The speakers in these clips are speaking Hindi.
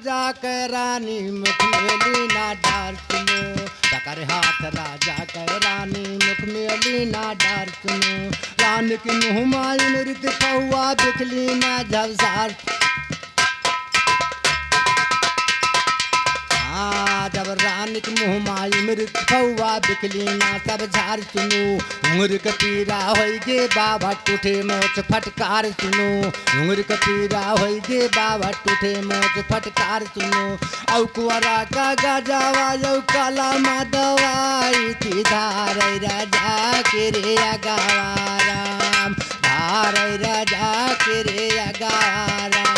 राजा के रानी मुख मेली ना डार सुनो पकड़ हाथ राजा के रानी मुख मेली ना डार सुनो रानी की मुँह माई मृत पौआ बिखली ना झलसार जब रानी के मुँह माई मृत पौआ बिखली ना सब झार सुनो उंगर के पीरा होई गे बाबा टूटे मोच फटकार सुनो उंगर के पीरा होई गे बाबा टूटे मोच फटकार सुनो औ कुंवरा का गजावा यौ काला माधवाई थी धार राजा के रे अगाराम धार राजा के रे अगाराम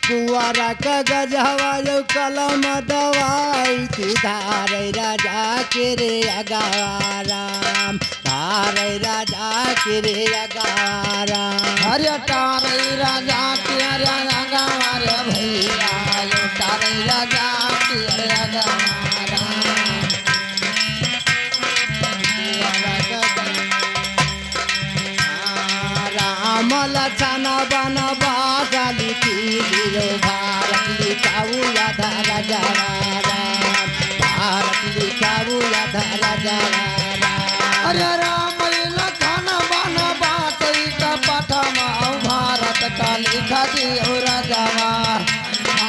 कुंवरा का गजवा यौ कलम दवाई थी धार राजा के रे अगाराम धार राजा के रे अगाराम हरे तारे राजा के रे अगार भैया यो तारे राजा के रे अगार राम लक्षण बन बाली भारत लिखाऊ यादा राजा राम भारत लिखाऊ यादा राजा राम अरे राम लखन बन बात का पठमा भारत का लिखा दियो राजावा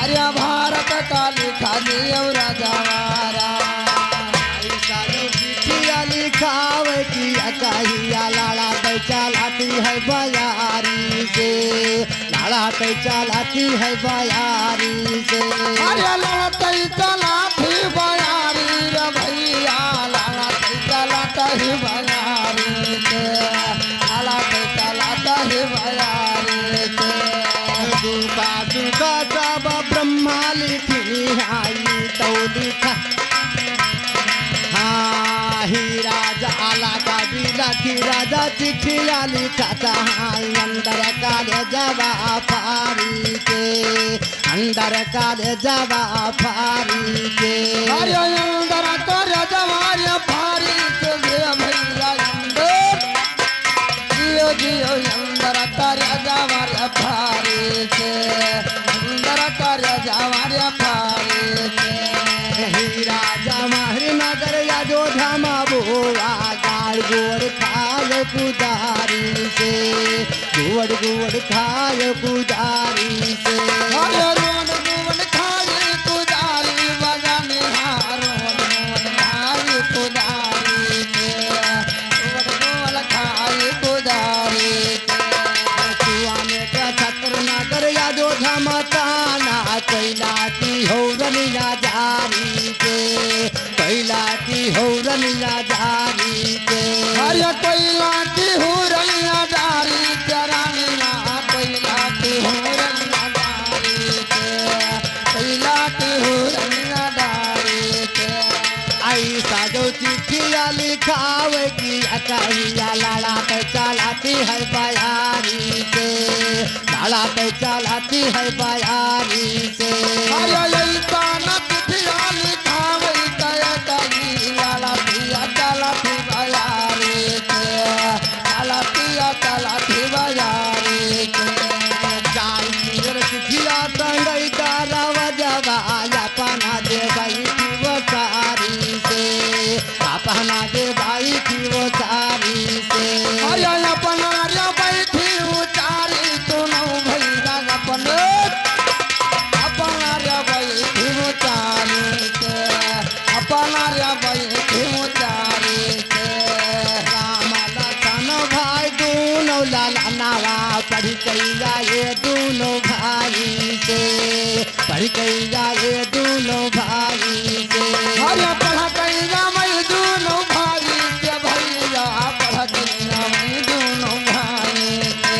अरे भारत का लिखा दियो राजावा लिखावे की कहिया लाड़ा पे चलाती है बयारी से लाड़ा पे चलाती है बयारी से अरे लड़ते चलाती बयारी रे भैया लड़ते चलाता ही बयारी से लड़ते चलाता ही बयारी से दुखा दुखा सब ब्रह्मा लिखी आई तो लिखा ही राजा आला का बिलखी राजा चिट्ठिया लिखाता अंदर काले जवा फारी के अंदर काले जवा फारी के अरे अंदर काले जवा फारी के भैया अंदर जियो जियो अंदर काले जवा फारी के अंदर काले जवा फारी के ही राजा माहरी नगर अयोध्या में बोआ गाड़ गोड़ खाए पुजारी से गोड़ गोड़ खाए पुजारी से रोड गोड़ खाए पुजारी बगाने रोड खाए पुजारी से गोड़ खाए पुजारी सुआने का छत्र नगर अयोध्या मताना कैला की हो रनिया जारी के कैला की हो रनिया जारी के अरे कैला की हो रनिया जारी चरानिया कैला की हो रनिया जारी के कैला की हो रनिया जारी के ऐसा जो चिट्ठिया लिखावे की कहिया लाड़ा पे चलाती है बयारी से लाड़ा पे चलाती है बयारी से अरे ऐसा न चिट्ठिया लिखावे कही लाड़ा पिया चलाती बयारी से लाड़ा पिया चलाती बयारी के जाई चिट्ठिया टंगई दारावा जवा अपना दे भाई की वो सारी से अपना दे भाई की वो सारी से अरे अपना रे बैठी उचारी तुनो भैया अपने अपना रे बैठी उचारी के अपना रे बैठी उचारी के राम लखन भाई दोनों लाला नावा पढ़ कैया ये दोनों भाई से पढ़ कैया ये दोनों भाई से अरे पढ़ कैया मैं दोनों भाई के भैया पढ़ कैया मैं दोनों भाई के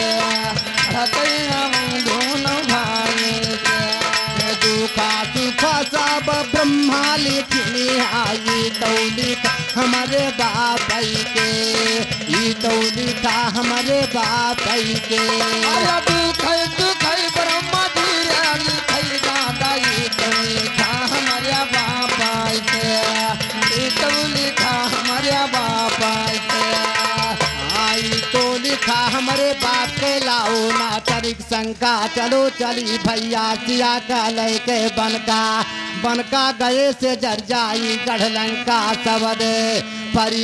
पढ़ कैया मैं दोनों भाई के दुखा सुखा सब ब्रह्मा लिखनी आई तो लिखा हमारे बाप के ई तो लिखा हमारे बाप के अरे दुख ब्रह्मा धीरे लिखई दादा ई तो लिखा हमारे बाप के ई तो लिखा हमारे बाप के आई तो लिखा हमारे बाप के लाओ ना कर तनिक शंका चलो चली भैया सिया का लैके बनका गए से जर जाई गढ़ लंका सबद परी